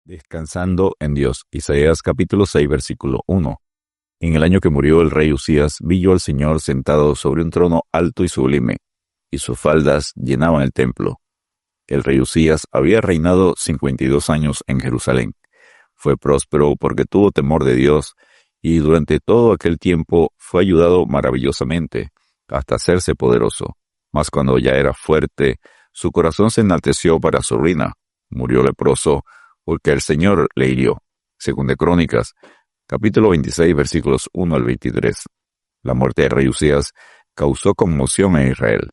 Descansando en Dios. Isaías capítulo 6, versículo 1. En el año que murió el rey Uzías, vi yo al Señor sentado sobre un trono alto y sublime, y sus faldas llenaban el templo. El rey Uzías había reinado 52 años en Jerusalén. Fue próspero porque tuvo temor de Dios, y durante todo aquel tiempo fue ayudado maravillosamente, hasta hacerse poderoso. Mas cuando ya era fuerte, su corazón se enalteció para su ruina. Murió leproso, porque el Señor le hirió. Según de Crónicas, capítulo 26, versículos 1 al 23. La muerte del rey Uzías causó conmoción en Israel.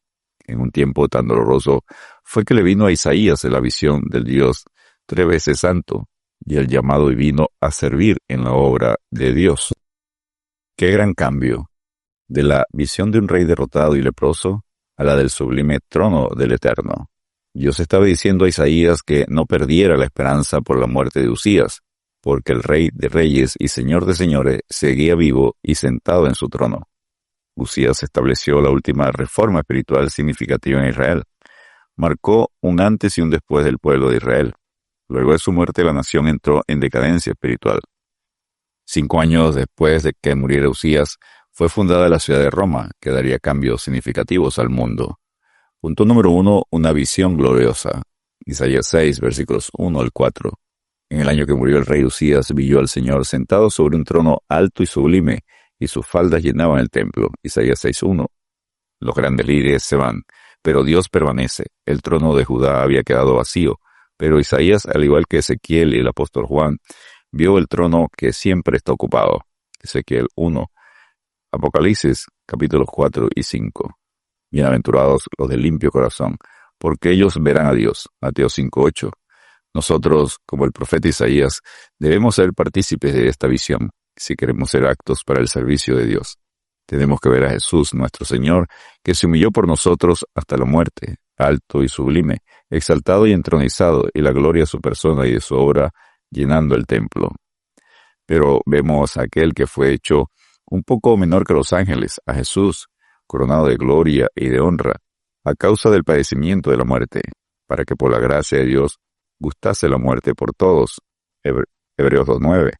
En un tiempo tan doloroso fue que le vino a Isaías la visión del Dios 3 veces santo y el llamado divino a servir en la obra de Dios. ¡Qué gran cambio! De la visión de un rey derrotado y leproso a la del sublime trono del Eterno. Dios estaba diciendo a Isaías que no perdiera la esperanza por la muerte de Uzías, porque el Rey de Reyes y Señor de Señores seguía vivo y sentado en su trono. Uzías estableció la última reforma espiritual significativa en Israel. Marcó un antes y un después del pueblo de Israel. Luego de su muerte la nación entró en decadencia espiritual. 5 años después de que muriera Uzías, fue fundada la ciudad de Roma, que daría cambios significativos al mundo. Punto número 1. Una visión gloriosa. Isaías 6, versículos 1 al 4. En el año que murió el rey Uzías, vi yo al Señor sentado sobre un trono alto y sublime, y sus faldas llenaban el templo. Isaías 6:1. Los grandes líderes se van, pero Dios permanece. El trono de Judá había quedado vacío, pero Isaías, al igual que Ezequiel y el apóstol Juan, vio el trono que siempre está ocupado. Ezequiel 1. Apocalipsis, capítulos 4 y 5. Bienaventurados los de limpio corazón, porque ellos verán a Dios. Mateo 5:8. Nosotros, como el profeta Isaías, debemos ser partícipes de esta visión, si queremos ser aptos para el servicio de Dios. Tenemos que ver a Jesús, nuestro Señor, que se humilló por nosotros hasta la muerte, alto y sublime, exaltado y entronizado, y la gloria de su persona y de su obra llenando el templo. Pero vemos a aquel que fue hecho un poco menor que los ángeles, a Jesús, coronado de gloria y de honra, a causa del padecimiento de la muerte, para que por la gracia de Dios gustase la muerte por todos. Hebreos 2:9.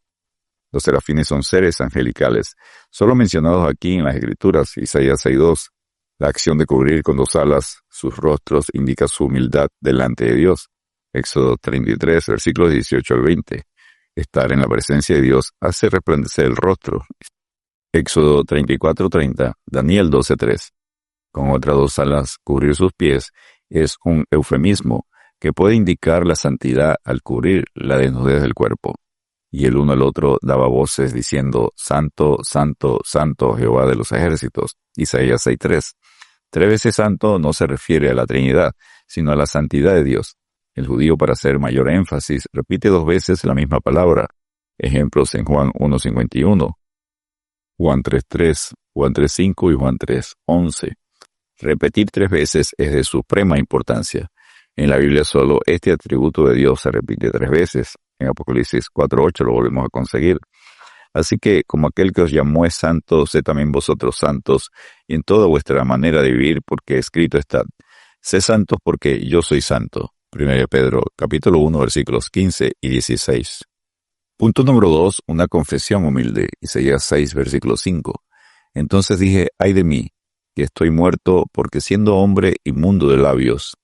Los serafines son seres angelicales, solo mencionados aquí en las Escrituras. Isaías 6:2. La acción de cubrir con 2 alas sus rostros indica su humildad delante de Dios. Éxodo 33, versículos 18 al 20. Estar en la presencia de Dios hace resplandecer el rostro. Éxodo 34:30, Daniel 12:3. Con otras 2 alas cubrir sus pies es un eufemismo que puede indicar la santidad al cubrir la desnudez del cuerpo. Y el uno al otro daba voces diciendo, Santo, Santo, Santo, Jehová de los ejércitos. Isaías 6:3. 3 veces santo no se refiere a la Trinidad, sino a la santidad de Dios. El judío, para hacer mayor énfasis, repite 2 veces la misma palabra. Ejemplos en Juan 1:51. Juan 3:3, Juan 3:5 y Juan 3:11. Repetir 3 veces es de suprema importancia. En la Biblia solo este atributo de Dios se repite 3 veces. En Apocalipsis 4:8 lo volvemos a conseguir. Así que, como aquel que os llamó es santo, sed también vosotros santos, y en toda vuestra manera de vivir, porque escrito está, sed santos porque yo soy santo. 1 Pedro, capítulo 1, versículos 15 y 16. Punto número 2. Una confesión humilde. Isaías 6, versículo 5. Entonces dije, ay de mí, que estoy muerto, porque siendo hombre inmundo de labios.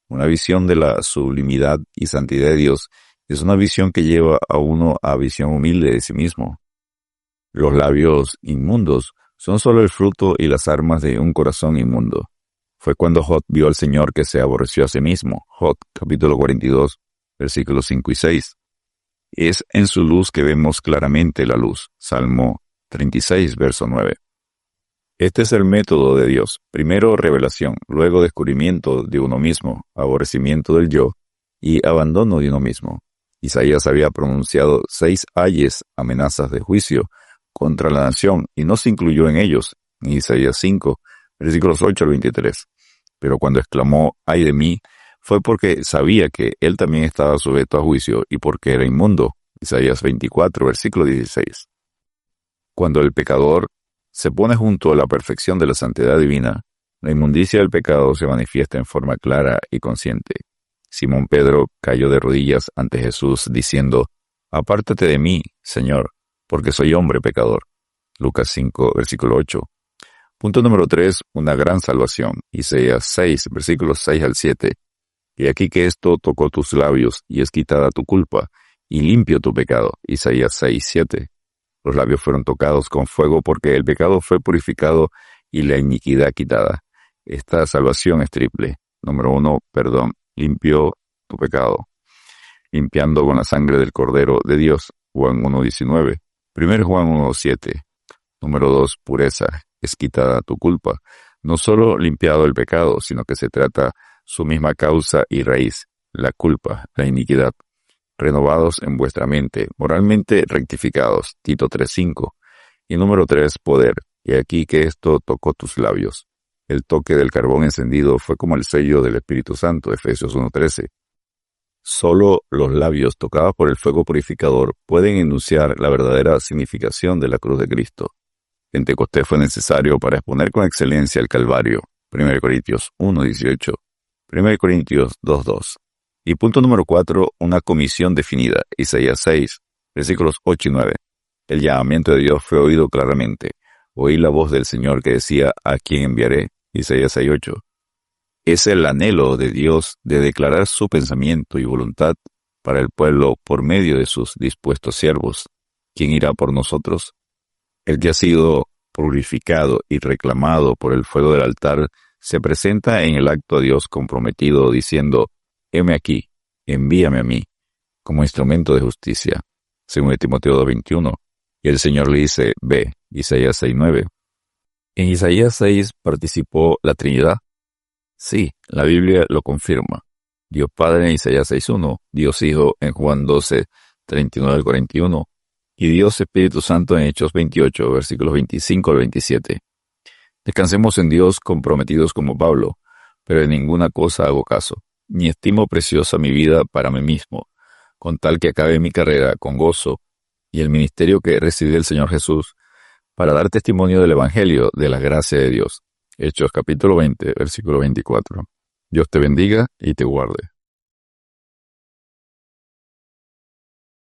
Una visión de la sublimidad y santidad de Dios es una visión que lleva a uno a visión humilde de sí mismo. Los labios inmundos son solo el fruto y las armas de un corazón inmundo. Fue cuando Job vio al Señor que se aborreció a sí mismo. Job, capítulo 42, versículos 5 y 6. Es en su luz que vemos claramente la luz. Salmo 36, verso 9. Este es el método de Dios. Primero revelación, luego descubrimiento de uno mismo, aborrecimiento del yo y abandono de uno mismo. Isaías había pronunciado 6 ayes, amenazas de juicio, contra la nación y no se incluyó en ellos. En Isaías 5, versículos 8 al 23. Pero cuando exclamó, ay de mí, fue porque sabía que él también estaba sujeto a juicio y porque era inmundo. Isaías 24, versículo 16. Cuando el pecador se pone junto a la perfección de la santidad divina, la inmundicia del pecado se manifiesta en forma clara y consciente. Simón Pedro cayó de rodillas ante Jesús diciendo, «Apártate de mí, Señor, porque soy hombre pecador». Lucas 5, versículo 8. Punto número 3, una gran salvación. Isaías 6, versículos 6 al 7. «Y aquí que esto tocó tus labios, y es quitada tu culpa, y limpio tu pecado». Isaías 6, 7. Los labios fueron tocados con fuego porque el pecado fue purificado y la iniquidad quitada. Esta salvación es triple. Número 1, perdón. Limpió tu pecado, limpiando con la sangre del Cordero de Dios. Juan 1:19. 1 Juan 1:7. Número 2, pureza. Es quitada tu culpa. No solo limpiado el pecado, sino que se trata su misma causa y raíz, la culpa, la iniquidad. Renovados en vuestra mente, moralmente rectificados. Tito 3:5. Y número 3, poder. Y aquí que esto tocó tus labios. El toque del carbón encendido fue como el sello del Espíritu Santo, Efesios 1:13. Solo los labios tocados por el fuego purificador pueden enunciar la verdadera significación de la cruz de Cristo. Pentecostés fue necesario para exponer con excelencia el Calvario, 1 Corintios 1:18, 1 Corintios 2:2. Y punto número 4, una comisión definida, Isaías 6, versículos 8 y 9. El llamamiento de Dios fue oído claramente. Oí la voz del Señor que decía, ¿a quién enviaré? Isaías 6:8. Es el anhelo de Dios de declarar su pensamiento y voluntad para el pueblo por medio de sus dispuestos siervos. ¿Quién irá por nosotros? El que ha sido purificado y reclamado por el fuego del altar se presenta en el acto a Dios comprometido diciendo, heme aquí, envíame a mí, como instrumento de justicia, según Timoteo 2:21. Y el Señor le dice, ve, Isaías 6:9. ¿En Isaías 6 participó la Trinidad? Sí, la Biblia lo confirma. Dios Padre en Isaías 6:1, Dios Hijo en Juan 12:39 al 41, y Dios Espíritu Santo en Hechos 28, versículos 25 al 27. Descansemos en Dios comprometidos como Pablo, pero en ninguna cosa hago caso, ni estimo preciosa mi vida para mí mismo, con tal que acabe mi carrera con gozo y el ministerio que recibí del Señor Jesús, para dar testimonio del Evangelio de la gracia de Dios. Hechos capítulo 20, versículo 24. Dios te bendiga y te guarde.